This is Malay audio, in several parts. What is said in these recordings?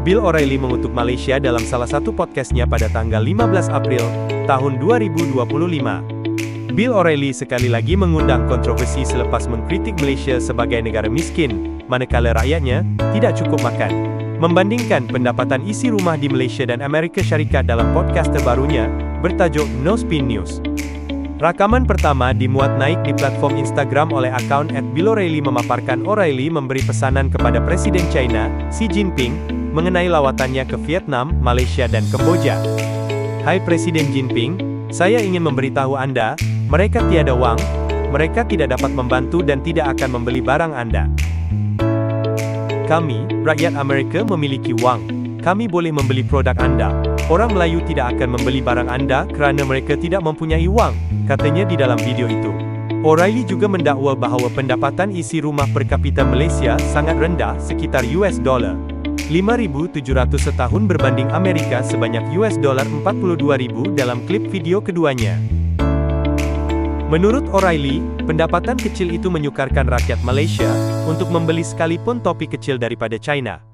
Bill O'Reilly mengutuk Malaysia dalam salah satu podcastnya pada tanggal 15 April, tahun 2025. Bill O'Reilly sekali lagi mengundang kontroversi selepas mengkritik Malaysia sebagai negara miskin, manakala rakyatnya tidak cukup makan. Membandingkan pendapatan isi rumah di Malaysia dan Amerika Syarikat dalam podcast terbarunya, bertajuk No Spin News. Rakaman pertama dimuat naik di platform Instagram oleh akaun @BillO'Reilly memaparkan O'Reilly memberi pesanan kepada Presiden China, Xi Jinping, mengenai lawatannya ke Vietnam, Malaysia dan Kemboja. Hai Presiden Jinping, saya ingin memberitahu Anda, mereka tiada wang, mereka tidak dapat membantu dan tidak akan membeli barang Anda. Kami, rakyat Amerika memiliki wang. Kami boleh membeli produk Anda. Orang Melayu tidak akan membeli barang Anda kerana mereka tidak mempunyai wang, katanya di dalam video itu. O'Reilly juga mendakwa bahawa pendapatan isi rumah per kapita Malaysia sangat rendah, sekitar $5,700 setahun berbanding Amerika sebanyak $42,000 dalam klip video keduanya. Menurut O'Reilly, pendapatan kecil itu menyukarkan rakyat Malaysia untuk membeli sekalipun topi kecil daripada China.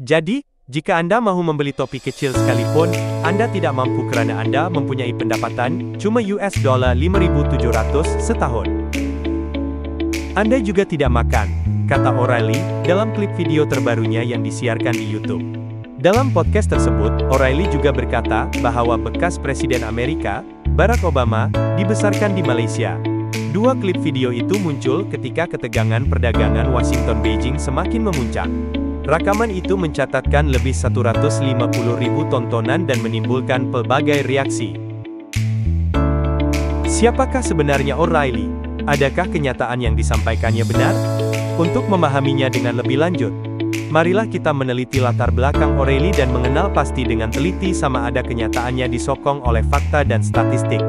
Jadi, jika Anda mahu membeli topi kecil sekalipun, Anda tidak mampu kerana Anda mempunyai pendapatan cuma $5,700 setahun. Anda juga tidak makan, kata O'Reilly, dalam klip video terbarunya yang disiarkan di YouTube. Dalam podcast tersebut, O'Reilly juga berkata bahwa bekas Presiden Amerika, Barack Obama, dibesarkan di Malaysia. Dua klip video itu muncul ketika ketegangan perdagangan Washington-Beijing semakin memuncak. Rakaman itu mencatatkan lebih 150.000 tontonan dan menimbulkan pelbagai reaksi. Siapakah sebenarnya O'Reilly? Adakah kenyataan yang disampaikannya benar? Untuk memahaminya dengan lebih lanjut, marilah kita meneliti latar belakang O'Reilly dan mengenal pasti dengan teliti sama ada kenyataannya disokong oleh fakta dan statistik.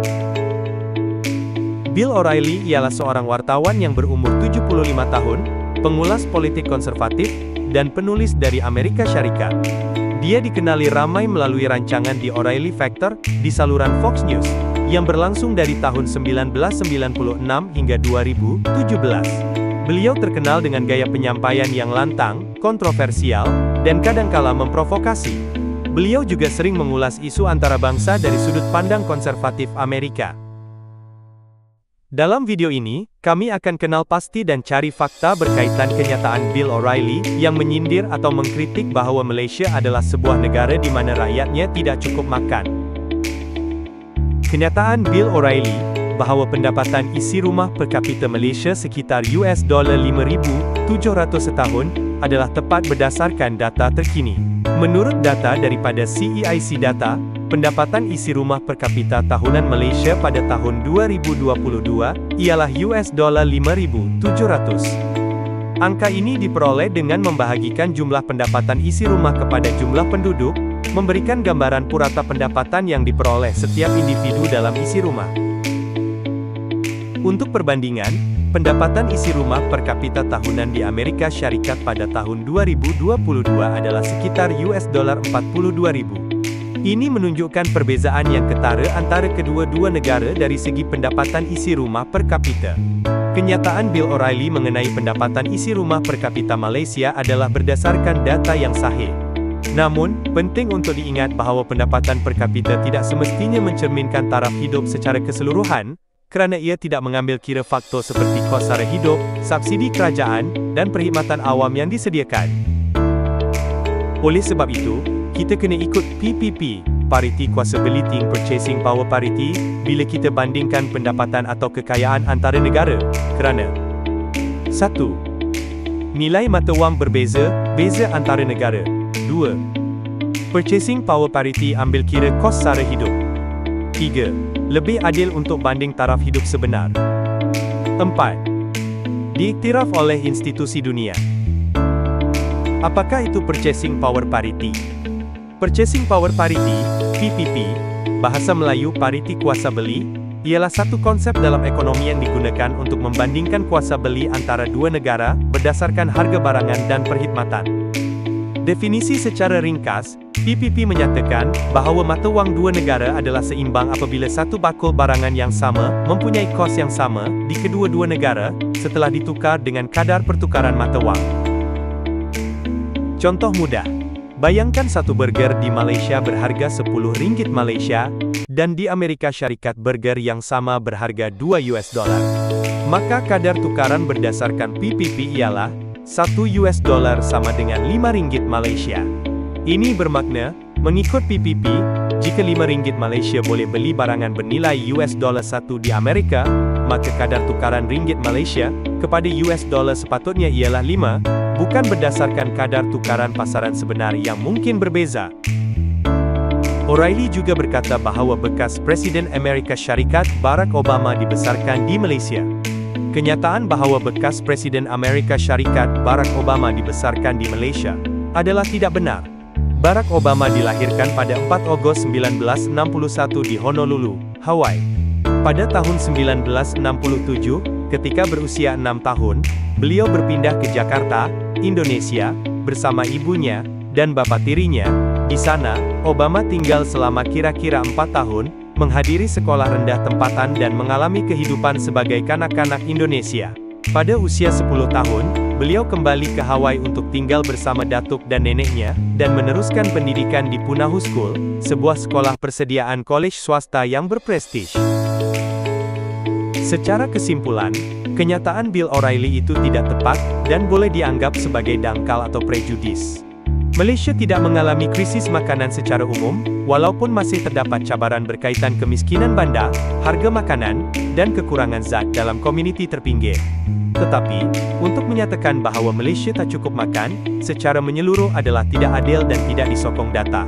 Bill O'Reilly ialah seorang wartawan yang berumur 75 tahun, pengulas politik konservatif, dan penulis dari Amerika Syarikat. Dia dikenali ramai melalui rancangan The O'Reilly Factor di saluran Fox News, yang berlangsung dari tahun 1996 hingga 2017. Beliau terkenal dengan gaya penyampaian yang lantang, kontroversial, dan kadangkala memprovokasi. Beliau juga sering mengulas isu antarabangsa dari sudut pandang konservatif Amerika. Dalam video ini, kami akan kenal pasti dan cari fakta berkaitan kenyataan Bill O'Reilly yang menyindir atau mengkritik bahwa Malaysia adalah sebuah negara di mana rakyatnya tidak cukup makan. Kenyataan Bill O'Reilly bahwa pendapatan isi rumah per kapita Malaysia sekitar $5,700 setahun adalah tepat berdasarkan data terkini. Menurut data daripada CEIC Data, pendapatan isi rumah per kapita tahunan Malaysia pada tahun 2022 ialah $5,700. Angka ini diperoleh dengan membahagikan jumlah pendapatan isi rumah kepada jumlah penduduk, memberikan gambaran purata pendapatan yang diperoleh setiap individu dalam isi rumah. Untuk perbandingan, pendapatan isi rumah per kapita tahunan di Amerika Syarikat pada tahun 2022 adalah sekitar $42,000. Ini menunjukkan perbezaan yang ketara antara kedua-dua negara dari segi pendapatan isi rumah per kapita. Kenyataan Bill O'Reilly mengenai pendapatan isi rumah per kapita Malaysia adalah berdasarkan data yang sahih. Namun, penting untuk diingat bahawa pendapatan per kapita tidak semestinya mencerminkan taraf hidup secara keseluruhan, kerana ia tidak mengambil kira faktor seperti kos sara hidup, subsidi kerajaan, dan perkhidmatan awam yang disediakan. Oleh sebab itu, kita kena ikut PPP, Parity Kuasa Beli Purchasing Power Parity, bila kita bandingkan pendapatan atau kekayaan antara negara, kerana 1. Nilai mata wang berbeza antara negara. 2. Purchasing Power Parity ambil kira kos sara hidup. 3. Lebih adil untuk banding taraf hidup sebenar. 4. Diiktiraf oleh institusi dunia. Apakah itu Purchasing Power Parity? Purchasing Power Parity, PPP, bahasa Melayu pariti kuasa beli, ialah satu konsep dalam ekonomi yang digunakan untuk membandingkan kuasa beli antara dua negara, berdasarkan harga barangan dan perkhidmatan. Definisi secara ringkas, PPP menyatakan bahawa mata wang dua negara adalah seimbang apabila satu bakul barangan yang sama, mempunyai kos yang sama, di kedua-dua negara, setelah ditukar dengan kadar pertukaran mata wang. Contoh mudah. Bayangkan satu burger di Malaysia berharga 10 ringgit Malaysia, dan di Amerika Syarikat burger yang sama berharga 2 US dollar. Maka kadar tukaran berdasarkan PPP ialah, 1 US dollar sama dengan 5 ringgit Malaysia. Ini bermakna, mengikut PPP, jika 5 ringgit Malaysia boleh beli barangan bernilai US dollar 1 di Amerika, maka kadar tukaran ringgit Malaysia kepada US dollar sepatutnya ialah 5, bukan berdasarkan kadar tukaran pasaran sebenar yang mungkin berbeza. O'Reilly juga berkata bahawa bekas Presiden Amerika Syarikat Barack Obama dibesarkan di Malaysia. Kenyataan bahawa bekas Presiden Amerika Syarikat Barack Obama dibesarkan di Malaysia adalah tidak benar. Barack Obama dilahirkan pada 4 Ogos 1961 di Honolulu, Hawaii. Pada tahun 1967, ketika berusia 6 tahun, beliau berpindah ke Jakarta, Indonesia, bersama ibunya dan bapa tirinya. Di sana, Obama tinggal selama kira-kira 4 tahun, menghadiri sekolah rendah tempatan dan mengalami kehidupan sebagai kanak-kanak Indonesia. Pada usia 10 tahun, beliau kembali ke Hawaii untuk tinggal bersama datuk dan neneknya, dan meneruskan pendidikan di Punahou School, sebuah sekolah persediaan kolej swasta yang berprestij. Secara kesimpulan, kenyataan Bill O'Reilly itu tidak tepat, dan boleh dianggap sebagai dangkal atau prejudis. Malaysia tidak mengalami krisis makanan secara umum, walaupun masih terdapat cabaran berkaitan kemiskinan bandar, harga makanan, dan kekurangan zat dalam komuniti terpinggir. Tetapi, untuk menyatakan bahawa Malaysia tak cukup makan, secara menyeluruh adalah tidak adil dan tidak disokong data.